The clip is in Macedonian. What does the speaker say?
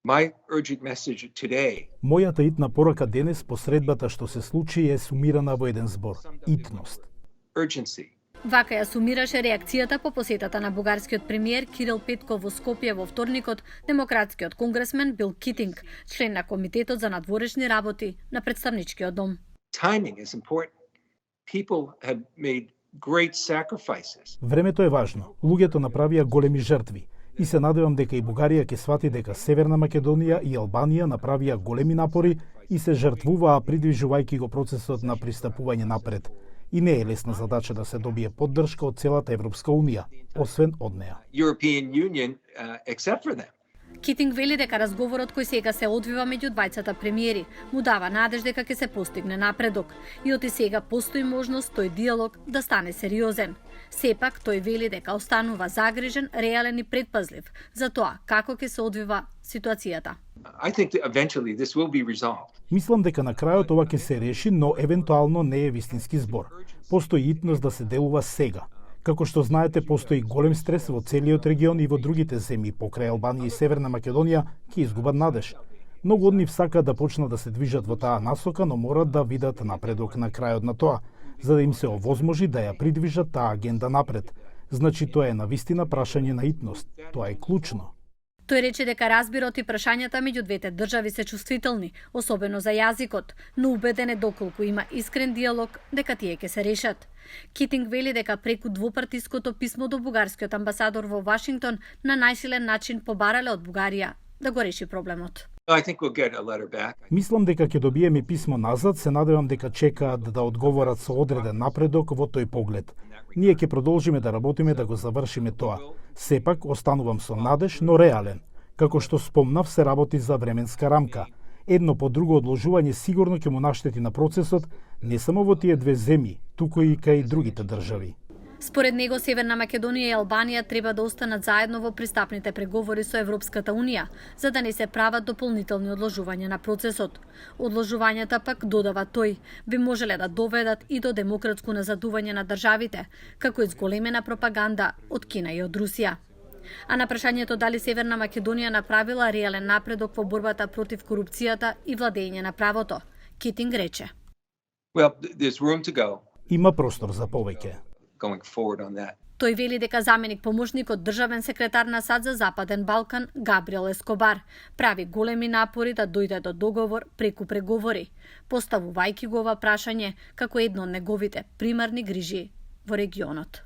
My urgent message today Мојата итна порака денес по средбата што се случи е сумирана во еден збор – итност. urgency. Вака ја сумираше реакцијата по посетата на бугарскиот премиер Кирил Петков во Скопје во вторникот демократскиот конгресмен Бил Китинг, член на Комитетот за надворешни работи на Претставничкиот дом. Timing is important. People have made great sacrifices. Времето е важно. Луѓето направија големи жртви. И се надевам дека и Бугарија ќе свати дека Северна Македонија и Албанија направија големи напори и се жртвуваа придвижувајќи го процесот на пристапување напред. И не е лесна задача да се добие поддршка од целата Европска Унија, освен од неа. European Union, except for them. Китинг вели дека разговорот кој сега се одвива меѓу двајцата премиери му дава надеж дека ќе се постигне напредок и оти сега постои можност тој диалог да стане сериозен. Сепак тој вели дека останува загрижен, реален и предпазлив за тоа како ќе се одвива ситуацијата. I think that eventually this will be resolved. Мислам дека на крајот ова ќе се реши, но евентуално не е вистински збор. Постои итност да се делува сега. Како што знаете, постои голем стрес во целиот регион и во другите земји покрај Албанија и Северна Македонија ќе изгубат надеж. Многу од нив сакаат да почнат да се движат во таа насока, но морат да видат напредок на крајот на тоа, за да им се овозможи да ја придвижат таа агенда напред. Значи тоа е навистина прашање на итност. Тоа е клучно. Тој рече дека разбирот и прашањата меѓу двете држави се чувствителни, особено за јазикот, но убеден е доколку има искрен диалог дека тие ќе се решат. Китинг вели дека преку двопартиското писмо до бугарскиот амбасадор во Вашингтон на најсилен начин побарале од Бугарија да го реши проблемот. I think we'll get a letter back. Мислам дека ќе добиеме писмо назад, се надевам дека чекаат да одговорат со одреден напредок во тој поглед. Ние ќе продолжиме да работиме да го завршиме тоа. Сепак останувам со надеж, но реален. Како што спомнав, се работи за временска рамка. Едно по друго одложување сигурно ќе му наштети на процесот не само во тие две земји, туку и кај другите држави. Според него, Северна Македонија и Албанија треба да останат заедно во пристапните преговори со Европската Унија, за да не се прават дополнителни одложувања на процесот. Одложувањата пак, додава тој, би можеле да доведат и до демократско назадување на државите, како и зголемена пропаганда од Кина и од Русија. А на прашањето дали Северна Македонија направила реален напредок во борбата против корупцијата и владење на правото, Китинг рече: Well, there's room to go Има простор за повеќе. going forward on that. Тој вели дека заменик помошникот државен секретар на САД за Западен Балкан Габриел Ескобар прави големи напори да дојде до договор преку преговори, поставувајќи го ова прашање како едно од неговите примарни грижи во регионот.